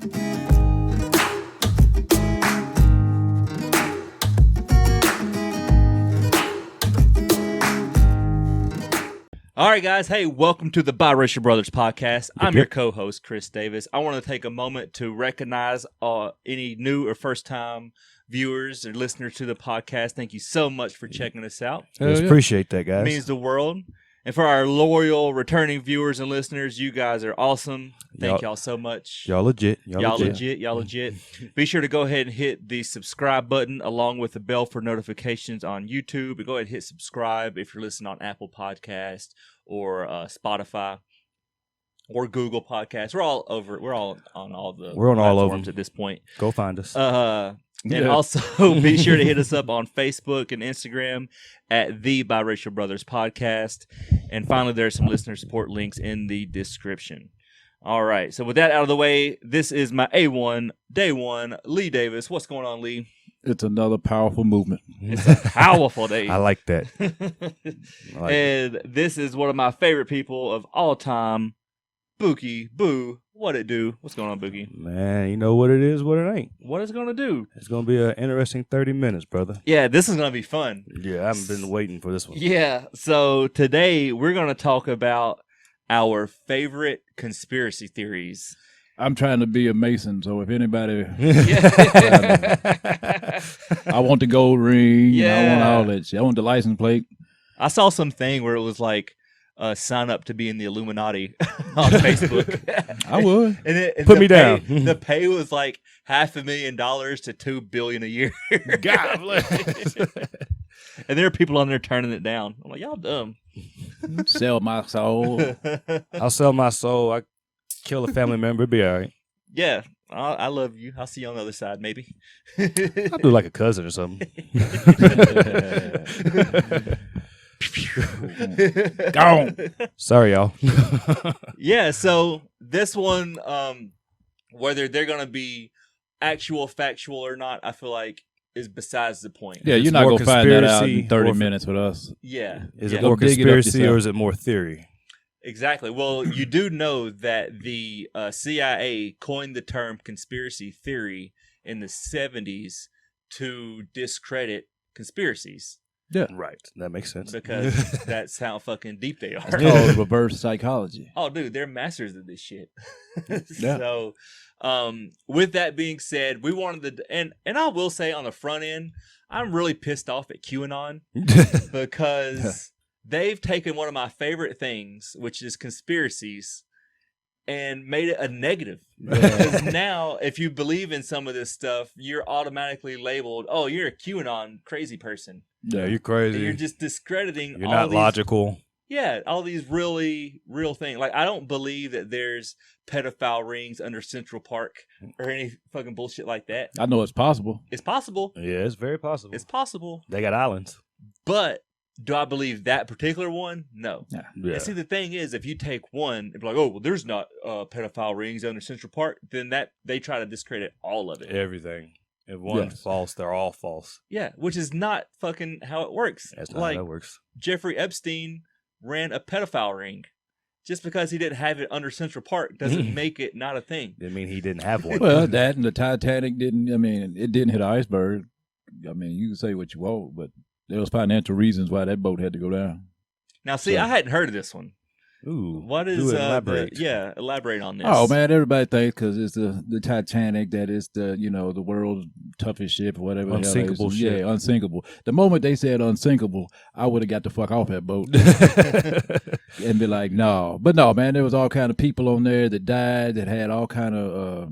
All right, guys. Hey, welcome to the Biracial Brothers Podcast. I'm your co-host, Chris Davis. I want to take a moment to recognize any new or first-time viewers or listeners to the podcast. Thank you so much for checking us out. Appreciate that, guys. It means the world. And for our loyal, returning viewers and listeners, you guys are awesome. Thank y'all so much. Y'all legit. Y'all legit. Be sure to go ahead and hit the subscribe button along with the bell for notifications on YouTube. And go ahead and hit subscribe if you're listening on Apple Podcast or Spotify or Google Podcasts. We're all over. We're all on all the platforms at this point. Go find us. And also be sure to hit us up on Facebook and Instagram at the Biracial Brothers Podcast. And finally, there are some listener support links in the description. All right. So with that out of the way, this is my A1, Day 1, Lee Davis. What's going on, Lee? It's another powerful movement. It's a powerful day. I like that. This is one of my favorite people of all time, Bookie Boo. What it do? What's going on, Boogie? Man, you know what it is, what it ain't. What it's going to do? It's going to be an interesting 30 minutes, brother. Yeah, this is going to be fun. Yeah, I haven't been waiting for this one. Yeah, so today we're going to talk about our favorite conspiracy theories. I'm trying to be a Mason, so if anybody... I want the gold ring. Yeah. I want all that shit. I want the license plate. I saw something where it was like, sign up to be in the Illuminati on Facebook. I would. And Put me down. The pay was like $500,000 to $2 billion a year. God bless. And there are people on there turning it down. I'm like, y'all dumb. Sell my soul. I'll sell my soul. I kill a family member. It'll be all right. Yeah. I love you. I'll see you on the other side, maybe. I'll do like a cousin or something. Gone. Sorry, y'all. Yeah, so this one, whether they're going to be actual, factual or not, I feel like is besides the point. Yeah, you're not going to find that out in 30 minutes with us. Yeah. Is it Yeah. more Go dig it up conspiracy or yourself. is it more theory? Exactly. Well, you do know that the CIA coined the term conspiracy theory in the 70s to discredit conspiracies. Yeah. Right. That makes sense. Because that's how fucking deep they It's are. called reverse psychology. Oh, dude, they're masters of this shit. Yeah. So, with that being said, we wanted to, and I will say on the front end, I'm really pissed off at QAnon because they've taken one of my favorite things, which is conspiracies, and made it a negative. Because now, if you believe in some of this stuff, you're automatically labeled, oh, you're a QAnon crazy person. Yeah, you're crazy. And you're just discrediting You're all not these, logical. yeah, all these really real things. Like, I don't believe that there's pedophile rings under Central Park or any fucking bullshit like that. I know it's possible. It's possible. Yeah, it's very possible. It's possible. They got islands. But do I believe that particular one? No. Yeah. Yeah. And see, the thing is, if you take one and be like, oh, well, there's not pedophile rings under Central Park, then that they try to discredit all of it. Everything. If one's false, they're all false. Yeah, which is not fucking how it works. That's not like, how that works. Jeffrey Epstein ran a pedophile ring. Just because he didn't have it under Central Park doesn't make it not a thing. Didn't mean he didn't have one. Well, that and the Titanic didn't, it didn't hit an iceberg. I mean, you can say what you want, but there was financial reasons why that boat had to go down. Now, see, So- I hadn't heard of this one. Ooh. What is elaborate. elaborate on this. Oh man, everybody thinks because it's the Titanic that it's the the world's toughest ship or whatever. the hell it is. Unsinkable ship. Yeah, unsinkable. The moment they said unsinkable, I would have got the fuck off that boat and be like, no. But no, man, there was all kind of people on there that died that had all kind of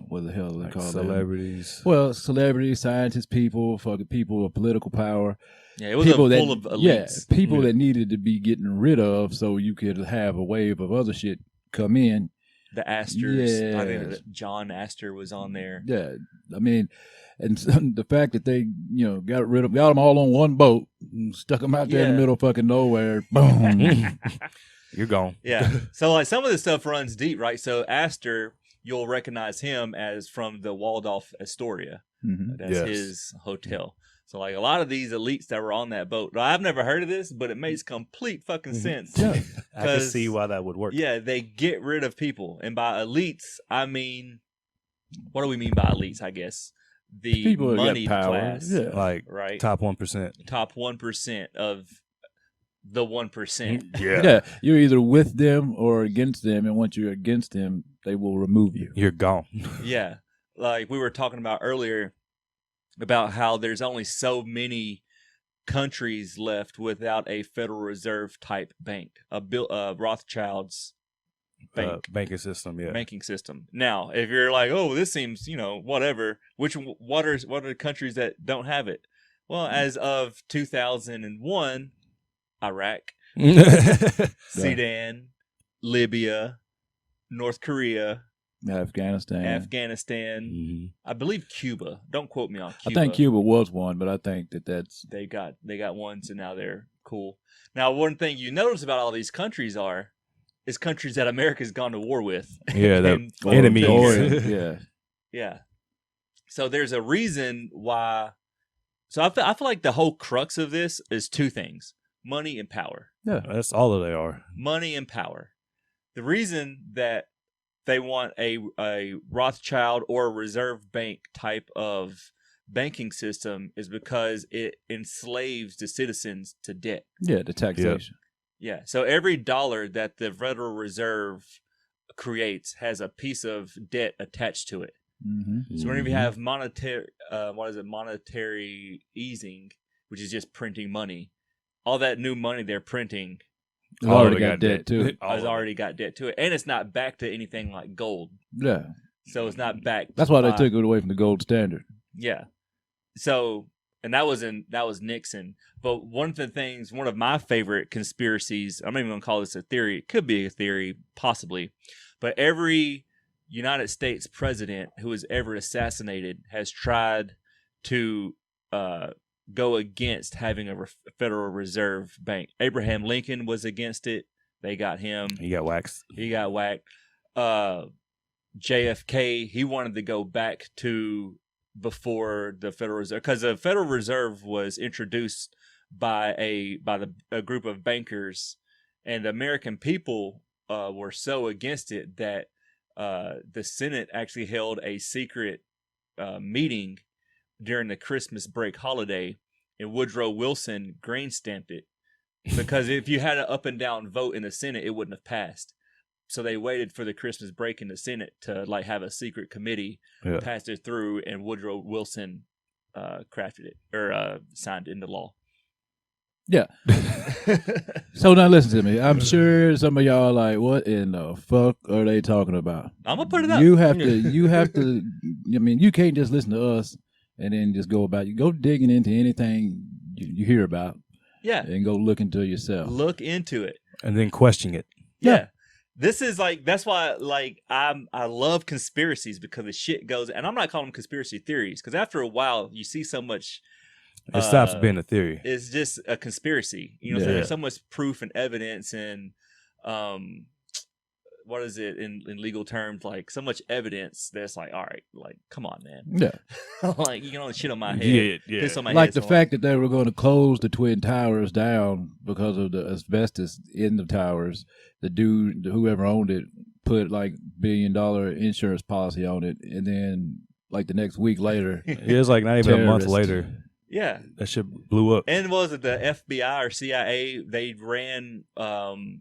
what the hell are they Like called? celebrities. Well, celebrities, scientists, people, fucking people of political power. Yeah, it was People full of elites. people that needed to be getting rid of so you could have a wave of other shit come in. The Astors. I think Yes. that John Astor was on there. Yeah, I mean, and the fact that they got them all on one boat, and stuck them out there in the middle of fucking nowhere. Boom. You're gone. Yeah. So like some of this stuff runs deep, right? So Astor, you'll recognize him as from the Waldorf Astoria. Mhm. That's Yes. his hotel. So like a lot of these elites that were on that boat, I've never heard of this, but it makes complete fucking sense. Yeah. I can 'Cause, see why that would work. Yeah, they get rid of people. And by elites, I mean what do we mean by elites? I guess the People that got moneyed power, class, yeah. Like right? top 1%. Top 1% of the 1%. Yeah, you're either with them or against them, and once you're against them, they will remove you. You're gone. Yeah, like we were talking about earlier about how there's only so many countries left without a Federal Reserve type bank, a Rothschild's Banking system, yeah. banking system. Now, if you're like, oh, this seems, whatever. What are the countries that don't have it? Well, as of 2001, Iraq, Sudan, Libya, North Korea, Afghanistan. Mhm. I believe Cuba. Don't quote me on Cuba. I think Cuba was one, but I think that's They got one, so now they're cool. Now, one thing you notice about all these countries is countries that America's gone to war with. Yeah, they're And- enemies. yeah. Yeah. So there's a reason why. So I feel like the whole crux of this is two things: money and power. That's all that they are. Money and power. The reason that they want a Rothschild or a reserve bank type of banking system is because it enslaves the citizens to debt. Yeah, the taxation. Yeah. So every dollar that the Federal Reserve creates has a piece of debt attached to it. Mm-hmm. So whenever you have monetary easing, which is just printing money, all that new money they're printing It's already got debt too. has already got debt to it, and it's not backed to anything like gold. Yeah, So it's not backed. that's why they by- took it away from the gold standard. Yeah. So, and that was Nixon. But one of my favorite conspiracies, I'm not even going to call this a theory. It could be a theory, possibly. But every United States president who was ever assassinated has tried to go against having a Federal Reserve Bank. Abraham Lincoln was against it. They got him. He got waxed. He got whacked. JFK, he wanted to go back to before the Federal Reserve, because the Federal Reserve was introduced by a group of bankers, and the American people were so against it that the Senate actually held a secret meeting during the Christmas break holiday, and Woodrow Wilson green stamped it, because if you had an up and down vote in the Senate, it wouldn't have passed. So they waited for the Christmas break in the Senate to have a secret committee, passed it through, and Woodrow Wilson crafted it or signed it into law. Yeah. So now listen to me. I'm sure some of y'all are like, what in the fuck are they talking about? I'm gonna put it up. You have to. I mean, you can't just listen to us and then just go digging into anything you hear about. Yeah. And go look into it yourself. Look into it. And then question it. Yeah. This is that's why I love conspiracies, because the shit goes, and I'm not calling them conspiracy theories, because after a while you see so much. It stops being a theory. It's just a conspiracy. So there's so much proof and evidence, and what is it in legal terms? Like, so much evidence that's like, all right, like, come on, man. Yeah. Like, you can only shit on my head. Yeah. Piss on my Like head, the so fact that they were going to close the Twin Towers down because of the asbestos in the towers. The dude, whoever owned it, put like $1 billion insurance policy on it, and then like the next week later, It was like not even a month terrorist. later. Yeah. That shit blew up. And was it the FBI or CIA? They ran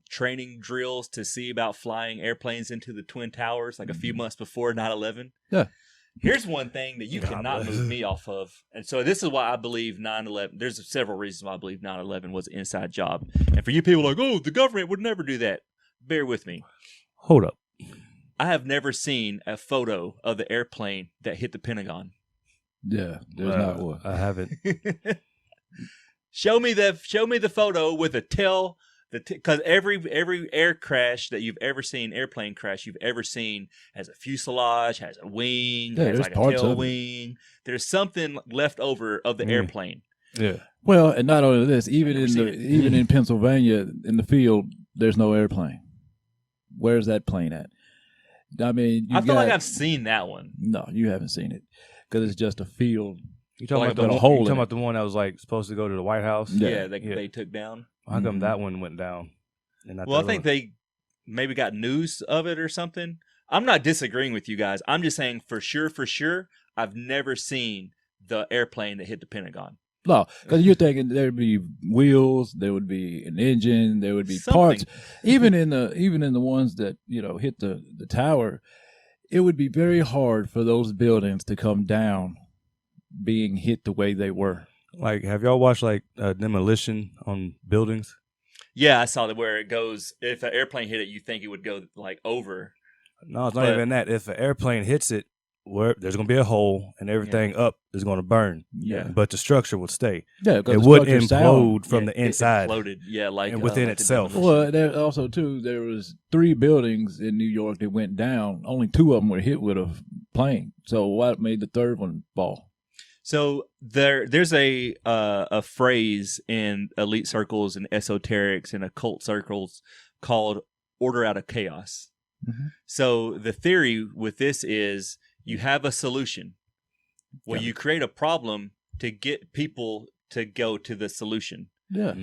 training drills to see about flying airplanes into the Twin Towers like a few months before 9/11. Yeah. Here's one thing that you cannot move me off of. And so this is why I believe 9/11, there's several reasons why I believe 9/11 was an inside job. And for you people like, oh, the government would never do that. Bear with me. Hold up. I have never seen a photo of the airplane that hit the Pentagon. yeah, there's not one. I haven't. Show me the photo with a tail. Because every air crash that you've ever seen, airplane crash you've ever seen, has a fuselage, has a wing, Yeah, has there's like a parts tail of it. wing. There's something left over of the airplane. Yeah. Well, and not only this, even Never in seen the it. even in Pennsylvania, in the field, there's no airplane. Where's that plane at? I mean, I feel like I've seen that one. No, you haven't seen it because it's just a field. You talking Like about a the hole you in talking it. about the one that was like supposed to go to the White House? Yeah. They took down. How come Mhm. that one went down? And not Well, the I think other they maybe got news of it or something. I'm not disagreeing with you guys. I'm just saying for sure, I've never seen the airplane that hit the Pentagon. No, because you're thinking there'd be wheels, there would be an engine, there would be parts. Even in the ones that hit the tower, it would be very hard for those buildings to come down, being hit the way they were. Like, have y'all watched like demolition on buildings? Yeah, I saw that where it goes. If an airplane hit it, you think it would go like over. No, it's not even that. If an airplane hits it, there's going to be a hole and everything up is going to burn. Yeah. But the structure would stay. Yeah, it wouldn't implode from the inside. It imploded, and within itself. Well, there also, too, there was 3 buildings in New York that went down. Only 2 of them were hit with a plane. So what made the third one fall? So there's a phrase in elite circles and esoterics and occult circles called order out of chaos. Mm-hmm. So the theory with this is you have a solution. Well, you create a problem to get people to go to the solution. Yeah.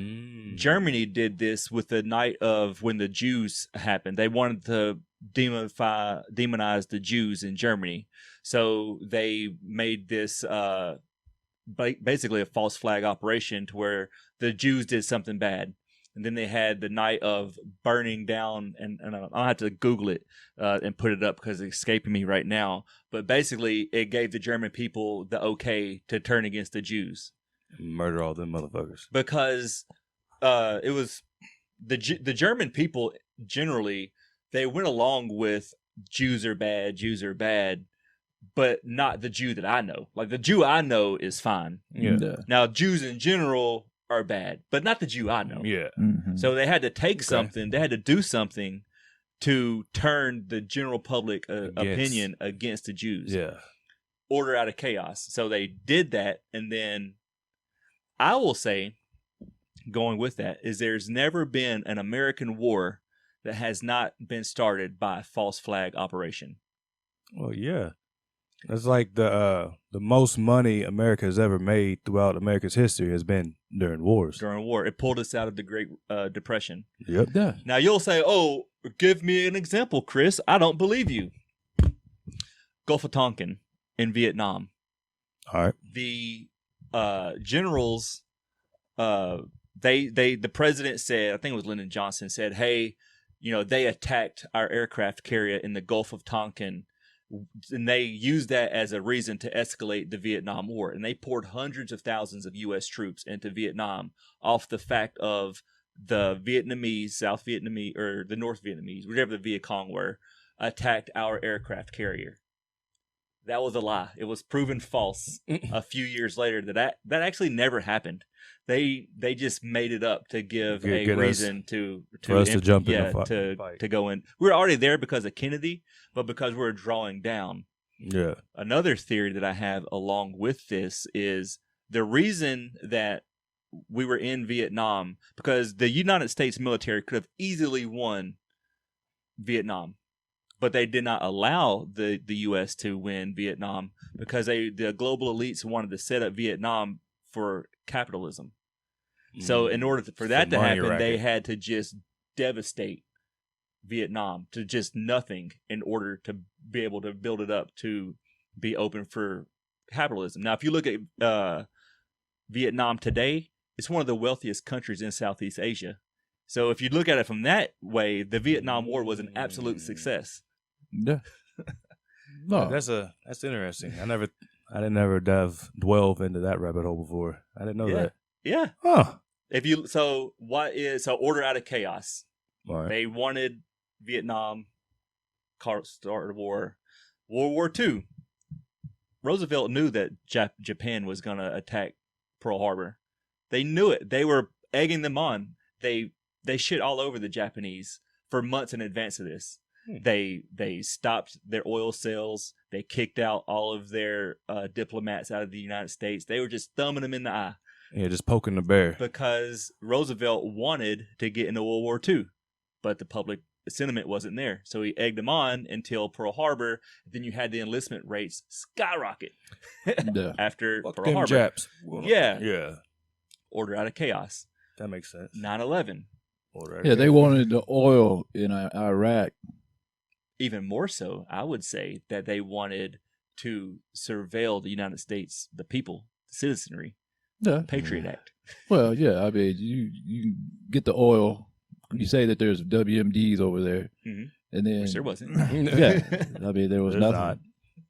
Germany did this with the night of when the Jews happened. They wanted to demonize the Jews in Germany. So they made this basically a false flag operation to where the Jews did something bad. And then they had the night of burning down, and I'll have to Google it and put it up because it's escaping me right now. But basically, it gave the German people the okay to turn against the Jews. Murder all them motherfuckers. Because it was the German people generally, they went along with Jews are bad, but not the Jew that I know. Like the Jew I know is fine. Yeah. Now, Jews in general are bad, but not the Jew I know. Yeah. Mm-hmm. So they had to take something. They had to do something to turn the general public opinion against the Jews. Yeah. Order out of chaos. So they did that. And then I will say, going with that, is there's never been an American war that has not been started by a false flag operation. Well, yeah. That's like the most money America has ever made throughout America's history has been during wars. During war. It pulled us out of the Great Depression. Yep. Yeah. Now, you'll say, oh, give me an example, Chris. I don't believe you. Gulf of Tonkin in Vietnam. All right. The generals, the president said, I think it was Lyndon Johnson, said, hey, they attacked our aircraft carrier in the Gulf of Tonkin. And they used that as a reason to escalate the Vietnam War. And they poured hundreds of thousands of U.S. troops into Vietnam off the fact of the Vietnamese, South Vietnamese, or the North Vietnamese, whatever the Viet Cong were, attacked our aircraft carrier. That was a lie. It was proven false a few years later that actually never happened. They just made it up to give a reason to jump in the fight. To go in. We were already there because of Kennedy, but because we were drawing down. Yeah. Another theory that I have along with this is the reason that we were in Vietnam, because the United States military could have easily won Vietnam, but they did not allow the U.S. to win Vietnam because the global elites wanted to set up Vietnam for capitalism. So in order for that to happen, they had to just devastate Vietnam to just nothing in order to be able to build it up to be open for capitalism. Now, if you look at Vietnam today, it's one of the wealthiest countries in Southeast Asia. So if you look at it from that way, the Vietnam War was an absolute success. Yeah. No, that's interesting. I didn't ever delve into that rabbit hole before. I didn't know that. Yeah. Huh. So order out of chaos. All right. They wanted Vietnam, started war. World War II. Roosevelt knew that Japan was going to attack Pearl Harbor. They knew it. They were egging them on. They shit all over the Japanese for months in advance of this. They stopped their oil sales. They kicked out all of their diplomats out of the United States. They were just thumbing them in the eye. Yeah, just poking the bear. Because Roosevelt wanted to get into World War II, but the public sentiment wasn't there. So he egged them on until Pearl Harbor. Then you had the enlistment rates skyrocket after Pearl Harbor. Japs. Yeah. Yeah. Order out of chaos. That makes sense. 9/11. Yeah, they wanted the oil in Iraq even more so, I would say that they wanted to surveil the United States, the people, the citizenry, Yeah. Patriot Act. Well, yeah. I mean, you get the oil. You say that there's WMDs over there, Mhm. and then Which there wasn't. yeah. I mean, there was There's nothing. not.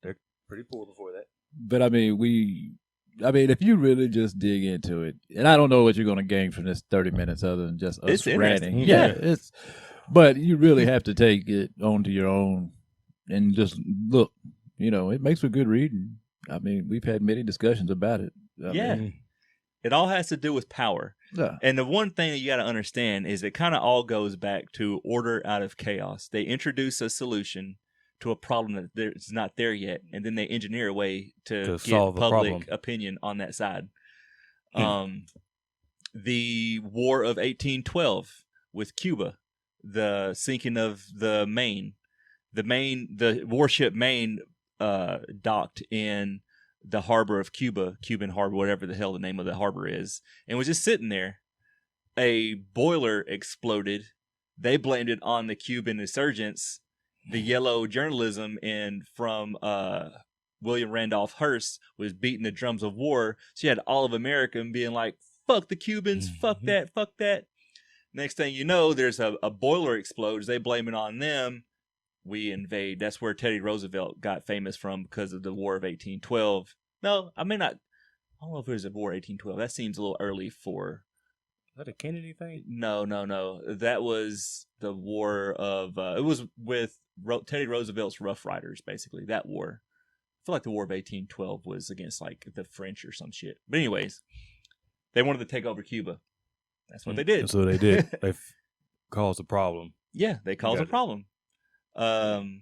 They're pretty poor before that. But I mean, if you really just dig into it, and I don't know what you're going to gain from this 30 minutes other than just us It's interesting. ranting. Yeah. But you really have to take it onto your own and just look. It makes for good reading. I mean, we've had many discussions about it. I mean, It all has to do with power. yeah. And the one thing that you got to understand is it kind of all goes back to order out of chaos. They introduce a solution to a problem that is not there yet, and then they engineer a way to get solve the public problem. opinion on that side. The War of 1812 with Cuba, the sinking of the Maine, the warship Maine docked in the harbor of Cuban harbor, whatever the hell the name of the harbor is, and was just sitting there. A boiler exploded. They blamed it on the Cuban insurgents. The yellow journalism from William Randolph Hearst was beating the drums of war. So you had all of America being like, fuck the Cubans, fuck that, fuck that. Next thing you know, there's a boiler explodes. They blame it on them. We invade. That's where Teddy Roosevelt got famous from because of the War of 1812. No, I don't know if it was a War of 1812. That seems a little early for... Is that a Kennedy thing? No. That was the war of... it was with Teddy Roosevelt's Rough Riders, basically, that war. I feel like the War of 1812 was against, like, the French or some shit. But anyways, they wanted to take over Cuba. That's what they did. That's what they did. They caused a problem. Yeah, they caused a problem. The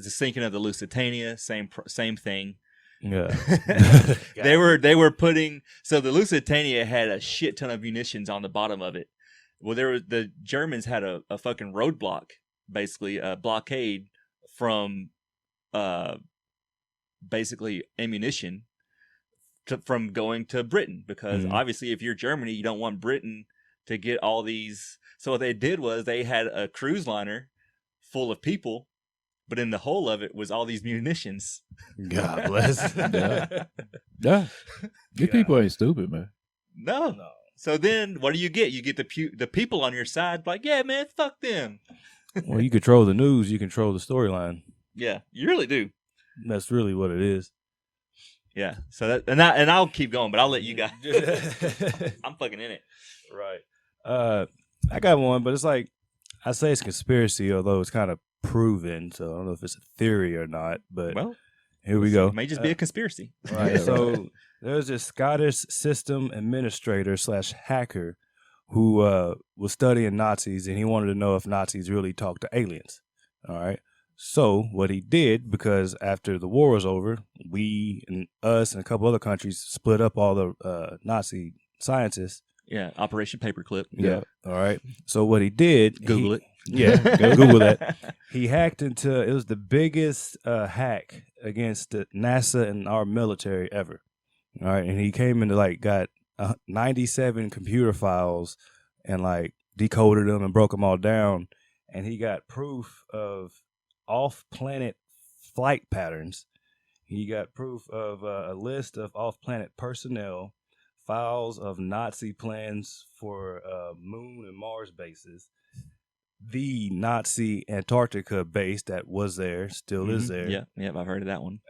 sinking of the Lusitania, same thing. Yeah. They were putting, so the Lusitania had a shit ton of munitions on the bottom of it. Well, the Germans had a fucking roadblock, basically a blockade from basically ammunition from going to Britain, because obviously if you're Germany, you don't want Britain to get all these. So what they did was they had a cruise liner full of people, but in the whole of it was all these munitions. God bless. Yeah. These people ain't stupid, man. No. So then what do you get? You get the people on your side like, yeah, man, fuck them. Well, you control the news, you control the storyline. Yeah, you really do. That's really what it is. Yeah. So that and I'll keep going, but I'll let you guys. I'm fucking in it. Right. I got one, but it's like, I say it's conspiracy, although it's kind of proven, so I don't know if it's a theory or not, but Well, here we go. It may just be a conspiracy. Right. So there's this Scottish system administrator / hacker who was studying Nazis, and he wanted to know if Nazis really talked to aliens. All right. So what he did, because after the war was over, we and us and a couple other countries split up all the Nazi scientists. Yeah, Operation Paperclip. Yeah. All right. So what he did, Google it. Yeah, go Google that. He hacked into, it was the biggest hack against the NASA and our military ever. All right. And he came into got 97 computer files and decoded them and broke them all down. And he got proof of off-planet flight patterns. He got proof of a list of off-planet personnel, files of Nazi plans for Moon and Mars bases, the Nazi Antarctica base that was there, still is there. Yeah, I've heard of that one.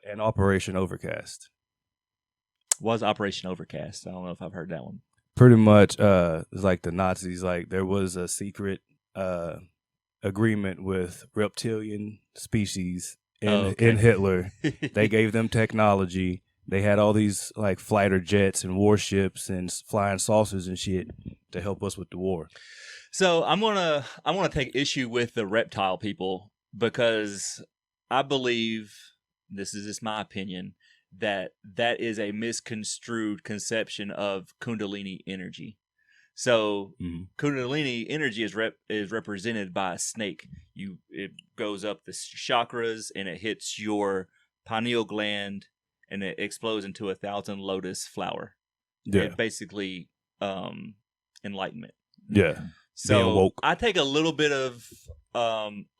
And Operation Overcast. Was Operation Overcast. I don't know if I've heard that one. Pretty much, it's like the Nazis, there was a secret agreement with reptilian species in Hitler. They gave them technology. They had all these fighter jets and warships and flying saucers and shit to help us with the war. So I want to take issue with the reptile people, because I believe, this is just my opinion, that is a misconstrued conception of Kundalini energy. So Kundalini energy is represented by a snake. It goes up the chakras and it hits your pineal gland and it explodes into 1,000 lotus flower. Yeah, It basically enlightenment. Yeah. So I take a little bit of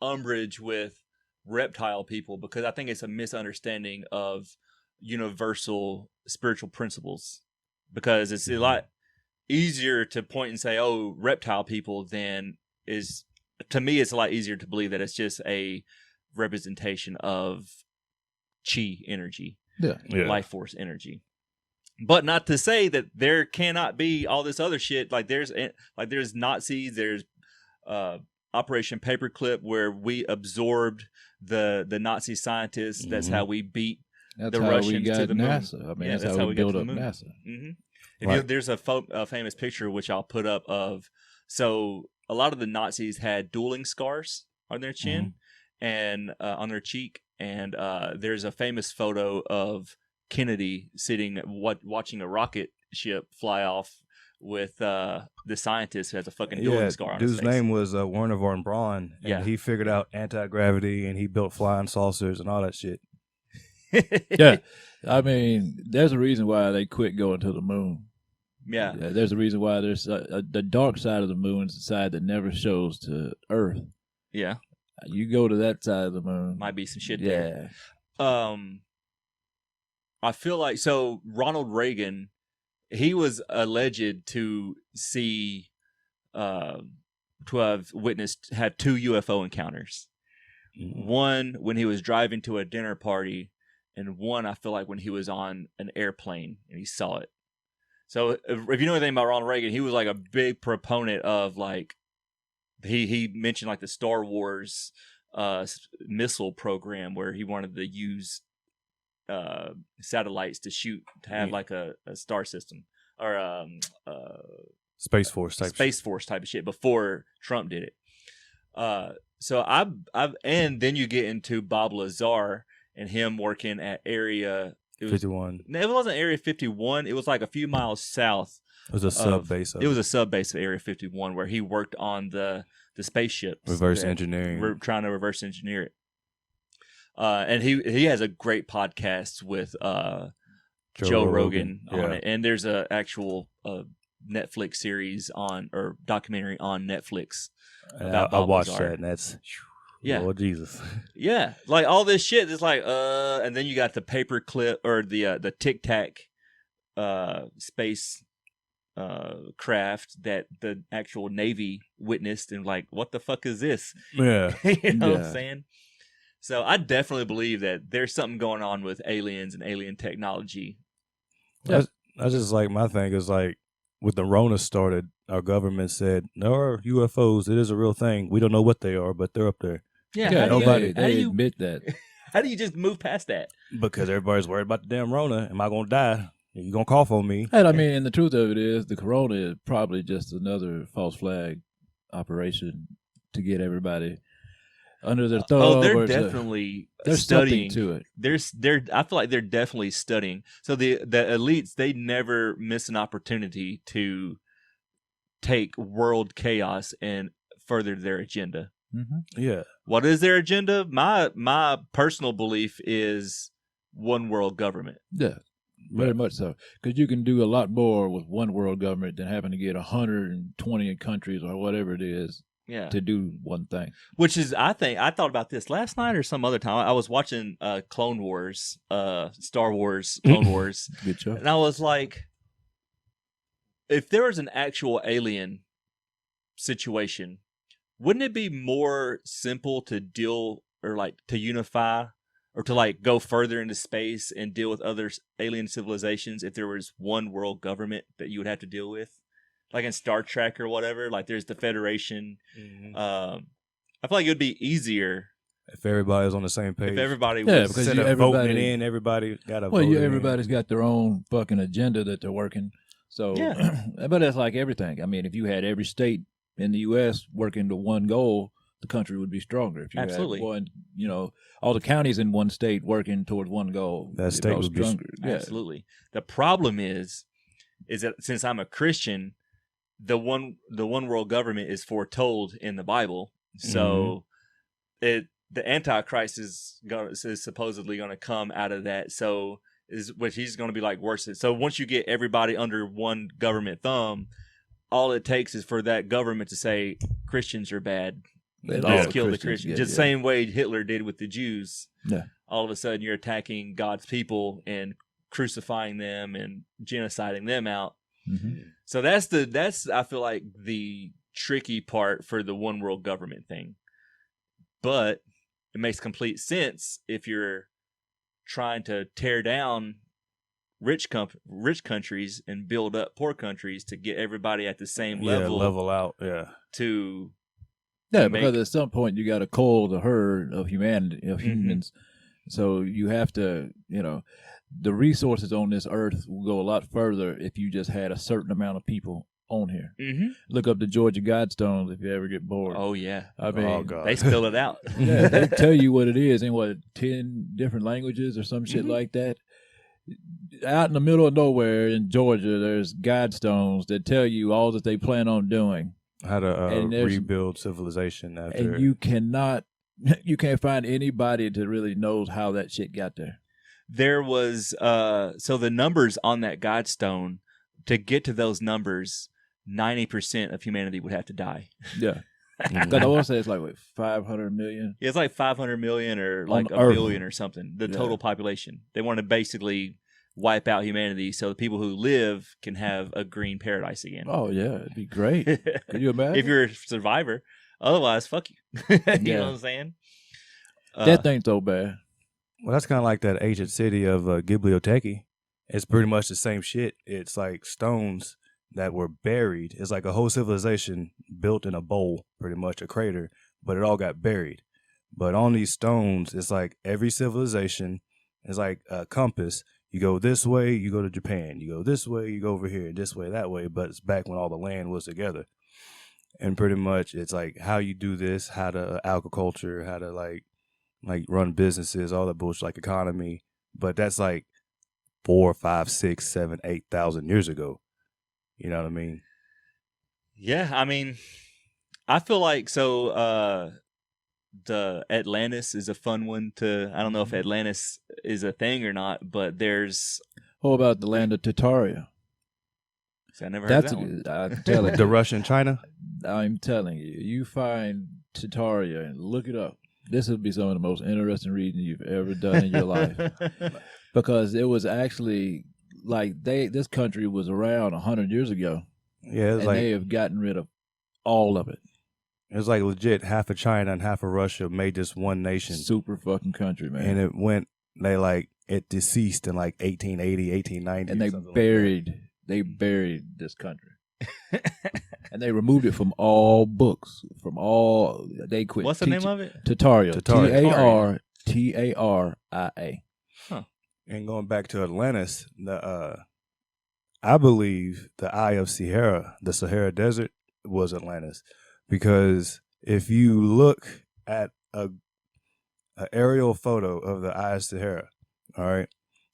umbrage with reptile people, because I think it's a misunderstanding of universal spiritual principles, because it's a lot easier to point and say, oh, reptile people, than is, to me, it's a lot easier to believe that it's just a representation of chi energy, life force energy. But not to say that there cannot be all this other shit. Like there's Nazis, there's Operation Paperclip, where we absorbed the Nazi scientists. That's how we beat the Russians to the NASA. moon. I mean, that's how we built up NASA. There's a famous picture which I'll put up of. So a lot of the Nazis had dueling scars on their chin and on their cheek, and there's a famous photo of Kennedy sitting watching a rocket ship fly off with the scientist who has a fucking dueling scar on his face. Dude's name was Werner von Braun, and he figured out anti-gravity, and he built flying saucers and all that shit. Yeah, I mean, there's a reason why they quit going to the moon. Yeah, there's a reason why there's the dark side of the moon is the side that never shows to Earth. Yeah, you go to that side of the moon, might be some shit there. I feel like, so Ronald Reagan, he was alleged to see, to have had 2 UFO encounters. One when he was driving to a dinner party, and one, I feel like, when he was on an airplane and he saw it. So if you know anything about Ronald Reagan, he was like a big proponent of, like, he mentioned like the Star Wars missile program, where he wanted to use satellites to have like a star system, or Space Force type of shit before Trump did it. So I've and then you get into Bob Lazar and him working at Area 51. It wasn't Area 51. It was like a few miles south. It was a sub base. It was a sub base of Area 51, where he worked on the spaceships. Reverse engineering. We're trying to reverse engineer it. And he has a great podcast with Joe Rogan on it, and there's a actual Netflix series or documentary on Netflix about I watched Lazar. that, and that's Lord Jesus. Yeah, like all this shit is like and then you got the paperclip, or the Tic Tac space craft that the actual Navy witnessed, and like, what the fuck is this? Yeah. You know what I'm saying? So I definitely believe that there's something going on with aliens and alien technology. I just, like, my thing is, like, when the Rona started, our government said, there are UFOs. It is a real thing. We don't know what they are, but they're up there. Yeah, they admit that. How do you just move past that? Because everybody's worried about the damn Rona. Am I going to die? You going to cough on me? And I mean, and the truth of it is, the corona is probably just another false flag operation to get everybody under their thumb. Oh, they're definitely studying to it. I feel like they're definitely studying. So the elites, they never miss an opportunity to take world chaos and further their agenda. Mm-hmm. Yeah. What is their agenda? My personal belief is one world government. Yeah, very much so. Because you can do a lot more with one world government than having to get 120 countries or whatever it is to do one thing. Which is, I thought about this last night or some other time. I was watching Clone Wars, Star Wars, Clone Wars. Good show. And I was like, if there was an actual alien situation, wouldn't it be more simple to deal, or like to unify, or to like go further into space and deal with other alien civilizations if there was one world government that you would have to deal with? Like in Star Trek or whatever, like there's the Federation. Mm-hmm. I feel like it would be easier if everybody was on the same page. If everybody was, because instead of voting it in, everybody got a vote. Well, everybody's got their own fucking agenda that they're working. So, but it's like everything. I mean, if you had every state in the U.S. working to one goal, the country would be stronger. If you had one, all the counties in one state working towards one goal, that state would be stronger. Absolutely. The problem is that since I'm a Christian, the one world government is foretold in the Bible. So the Antichrist is supposedly going to come out of that. So which he's going to be like worse. So once you get everybody under one government thumb, all it takes is for that government to say Christians are bad, Just kill the Christians, Christians. Just the same way Hitler did with the Jews. Yeah. All of a sudden, you're attacking God's people and crucifying them and genociding them out. Mm-hmm. So that's I feel like the tricky part for the one world government thing. But it makes complete sense if you're trying to tear down rich countries and build up poor countries to get everybody at the same level. Level out. Because at some point you got to cull the herd of humanity, of humans. So you have to, the resources on this earth will go a lot further if you just had a certain amount of people on here. Look up the Georgia Guidestones if you ever get bored. Oh yeah, I mean, they spill it out. Yeah, they tell you what it is in 10 different languages or some shit like that. Out in the middle of nowhere in Georgia, there's Guidestones that tell you all that they plan on doing. How to rebuild civilization after. And you can't find anybody that really knows how that shit got there. There was so the numbers on that Guidestone, to get to those numbers, 90% of humanity would have to die. Yeah. Because I want to say it's like 500 million. Yeah, it's like 500 million or like a billion or something. The total population. They want to basically wipe out humanity so the people who live can have a green paradise again. Oh yeah, it'd be great. Could you imagine? If you're a survivor. Otherwise, fuck you. You know what I'm saying? That ain't so bad. Well, that's kind of like that ancient city of Giblioteki. It's pretty much the same shit. It's like stones that were buried. It's like a whole civilization built in a bowl, pretty much a crater, but it all got buried. But on these stones, it's like every civilization is like a compass. You go this way, you go to Japan. You go this way, you go over here, this way, that way. But it's back when all the land was together. And pretty much it's like how you do this, how to agriculture, how to like run businesses, all that bullshit, like economy. But that's like 4, 5, 6, 7, 8,000 years ago. You know what I mean? Yeah, I mean, I feel like the Atlantis is a fun one to. I don't know if Atlantis is a thing or not, but there's. What about the land of Tartaria? See, I never heard that one. I'm telling you. The Russian China? I'm telling you. You find Tartaria and look it up. This would be some of the most interesting reading you've ever done in your life. Because it was actually like this country was around 100 years ago. Yeah, and they have gotten rid of all of it. It was like legit half of China and half of Russia made this one nation. Super fucking country, man. And it deceased in like 1880, 1890. And they buried this country. And they removed it from all books, they quit. What's the name of it? Tartaria. Tartaria. Tartaria. Huh. And going back to Atlantis, I believe the Eye of Sahara, the Sahara Desert, was Atlantis. Because if you look at a aerial photo of the Eye of Sahara, all right,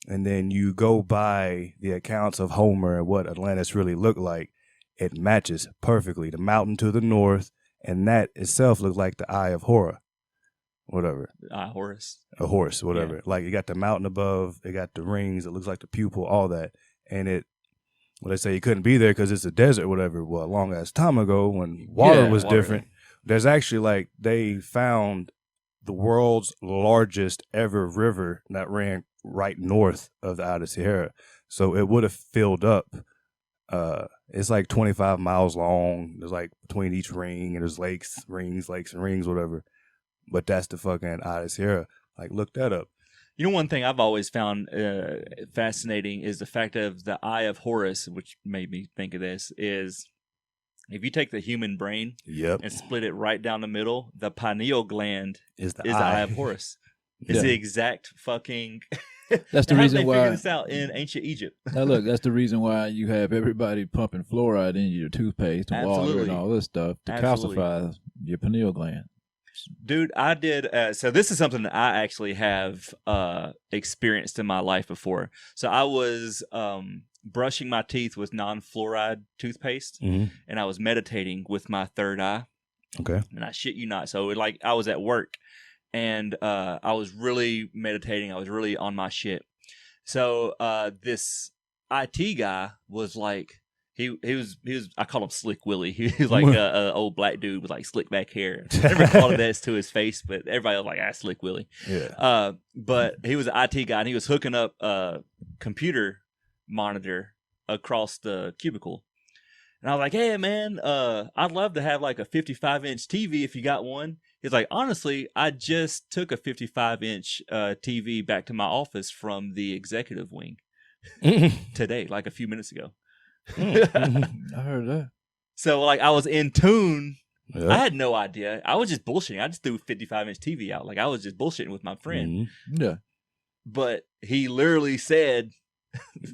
and then you go by the accounts of Homer and what Atlantis really looked like, it matches perfectly. The mountain to the north, and that itself looked like the Eye of Horus. Whatever. Horus. A horse, whatever. Yeah. Like, it got the mountain above, it got the rings, it looks like the pupil, all that. And they say you couldn't be there because it's a desert, whatever. Well, a long ass time ago when water was different. There's actually they found the world's largest ever river that ran right north of the Eye of Sahara. So it would have filled up. It's like 25 miles long. There's like between each ring, and there's lakes and rings, whatever. But that's the fucking Eye of Sahara. Like, look that up. You know, one thing I've always found fascinating is the fact of the Eye of Horus, which made me think of this, is if you take the human brain and split it right down the middle, the pineal gland is the Eye of Horus. It's the exact fucking... That's the reason why... How did they figure this out in ancient Egypt? Now look, that's the reason why you have everybody pumping fluoride in your toothpaste and water and all this stuff to calcify your pineal gland. Dude, I did. So this is something that I actually have experienced in my life before. So I was brushing my teeth with non-fluoride toothpaste, and I was meditating with my third eye. Okay. And I shit you not. So I was at work, and I was really meditating. I was really on my shit. So this IT guy was like, he was I call him Slick Willie. He was like a old black dude with like slick back hair. I never called him that to his face, but everybody was like, Slick Willie. Yeah. But he was an IT guy, and he was hooking up a computer monitor across the cubicle. And I was like, hey, man, I'd love to have like a 55-inch TV if you got one. He's like, honestly, I just took a 55-inch TV back to my office from the executive wing today, like a few minutes ago. I heard that. So, like, I was in tune. Yep. I had no idea. I was just bullshitting. I just threw a 55-inch TV out. Like, I was just bullshitting with my friend. Yeah. But he literally said...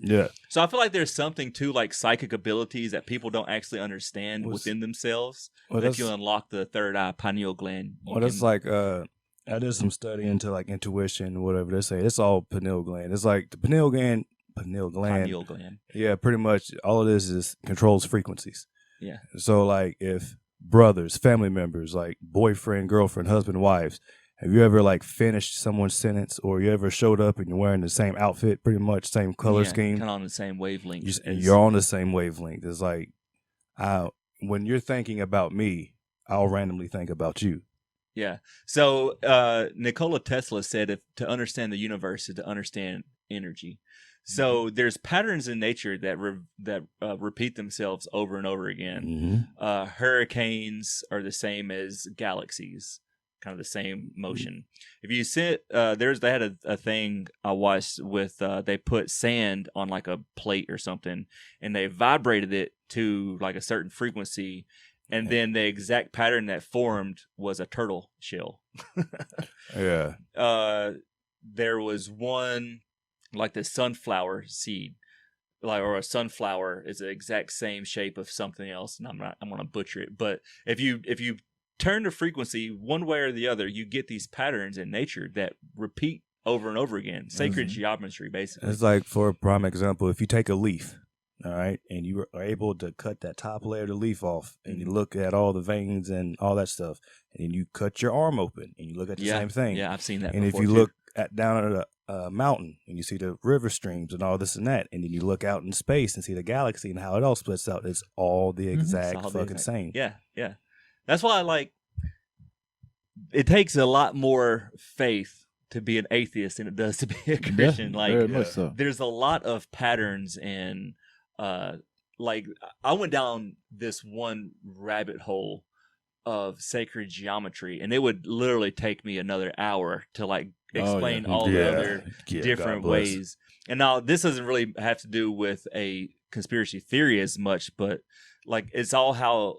Yeah. So I feel like there's something to, like, psychic abilities that people don't actually understand within themselves. But if you unlock the third eye, pineal gland... That's like... I did some study into, like, intuition, whatever they say. It's all pineal gland. It's like the pineal gland... Pineal gland. Yeah, pretty much all of this is controls frequencies. Yeah. So like if brothers, family members, like boyfriend, girlfriend, husband, wives, have you ever like finished someone's sentence or you ever showed up and you're wearing the same outfit, pretty much same color scheme? Kind of on the same wavelength. You're on the same wavelength. It's like when you're thinking about me, I'll randomly think about you. Yeah. So Nikola Tesla said to understand the universe is to understand energy. So there's patterns in nature that repeat themselves over and over again. Hurricanes are the same as galaxies, kind of the same motion. If you sit, they had a thing I watched with they put sand on like a plate or something, and they vibrated it to like a certain frequency, and then the exact pattern that formed was a turtle shell. Yeah. There was one. Like the sunflower seed, or a sunflower is the exact same shape of something else, and I'm gonna butcher it. But if you turn the frequency one way or the other, you get these patterns in nature that repeat over and over again. Sacred geometry, basically. It's like, for a prime example, if you take a leaf, all right, and you are able to cut that top layer of the leaf off, and you look at all the veins and all that stuff, and then you cut your arm open, and you look at the same thing. Yeah, I've seen that. And before, if you too. look down at a mountain and you see the river streams and all this and that, and then you look out in space and see the galaxy and how it all splits out, it's all the exact fucking same. Yeah. That's why I like. It takes a lot more faith to be an atheist than it does to be a Christian. Very much so. There's a lot of patterns and like I went down this one rabbit hole of sacred geometry, and it would literally take me another hour to like explain all the other different ways. And now this doesn't really have to do with a conspiracy theory as much, but like it's all how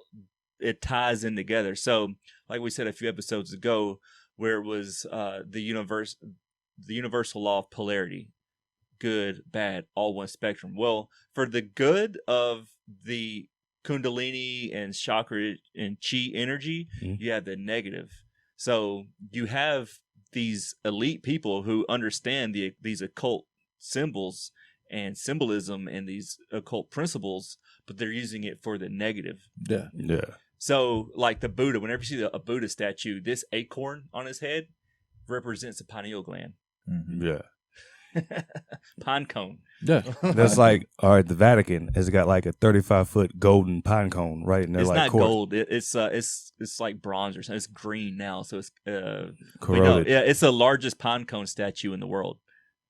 it ties in together. So like we said a few episodes ago, where it was the universal law of polarity, good, bad, all one spectrum. Well, for the good of the Kundalini and chakra and chi energy, you have the negative. So you have these elite people who understand these occult symbols and symbolism and these occult principles, but they're using it for the negative. Yeah. So like the Buddha, whenever you see a Buddha statue, this acorn on his head represents a pineal gland. Yeah. Pine cone. Yeah. That's like, all right, the Vatican has got like a 35-foot golden pine cone right in there. It's like not gold. It's like bronze or something. It's green now, so it's corroded. yeah, it's the largest pine cone statue in the world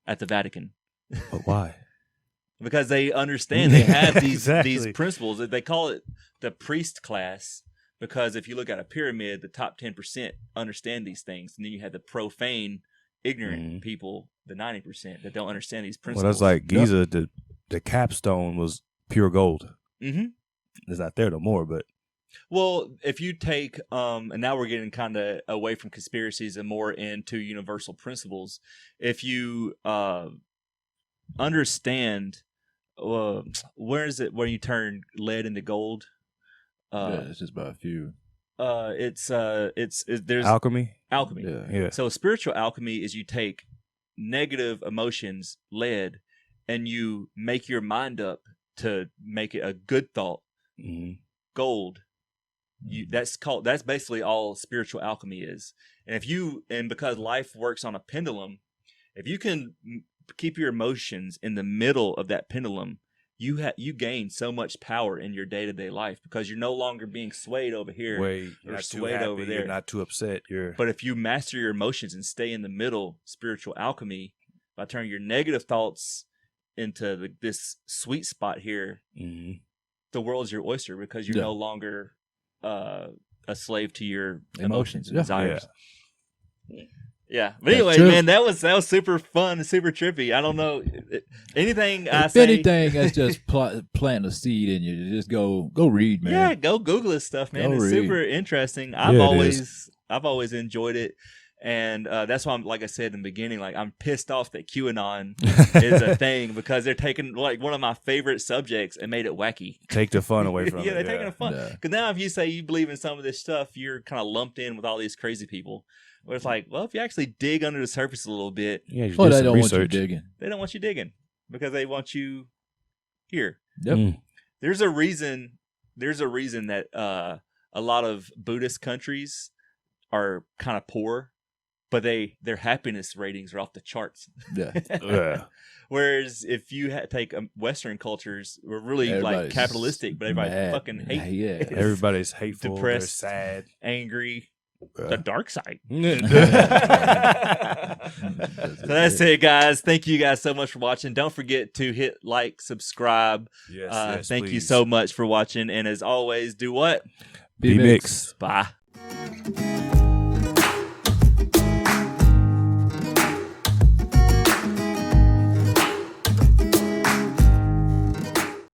at the Vatican. But why? Because they understand they have these Exactly. principles. They call it the priest class, because if you look at a pyramid, the top 10% understand these things, and then you have the profane, ignorant people, the 90% that don't understand these principles. Well, that's like Giza. The capstone was pure gold. Mm-hmm. It's not there no more, but well, if you take and now we're getting kind of away from conspiracies and more into universal principles. If you understand where is it when you turn lead into gold? It's just by a few. There's alchemy. Yeah. So spiritual alchemy is you take negative emotions, lead, and you make your mind up to make it a good thought, gold. That's basically all spiritual alchemy is. And because life works on a pendulum, if you can keep your emotions in the middle of that pendulum you gain so much power in your day-to-day life because you're no longer being swayed over here You're or not too swayed happy, over there. You're not too upset. But if you master your emotions and stay in the middle, spiritual alchemy, by turning your negative thoughts into this sweet spot here, the world's your oyster because you're no longer a slave to your emotions and desires. Yeah. But anyway, man, that was super fun and super trippy. I don't know anything if anything, that's just planting a seed in you. Just go read, man. Yeah, go Google this stuff, man. It's super interesting. I've always enjoyed it. And that's why I'm, like I said in the beginning, like I'm pissed off that QAnon is a thing because they're taking like one of my favorite subjects and made it wacky. Take the fun away from it. They're taking the fun. Because now if you say you believe in some of this stuff, you're kind of lumped in with all these crazy people. Where it's like, well, if you actually dig under the surface a little bit, they don't want you digging. They don't want you digging because they want you here. Yep. There's a reason that a lot of Buddhist countries are kind of poor, but their happiness ratings are off the charts. Yeah. Whereas if you take Western cultures, we're really like capitalistic, but everybody fucking hates. Yeah. Everybody's hateful, depressed, sad, angry. The dark side. So that's it, guys. Thank you guys so much for watching. Don't forget to hit like, subscribe. Yes, thank please. you so much for watching. And as always, do what? Be mixed. Bye.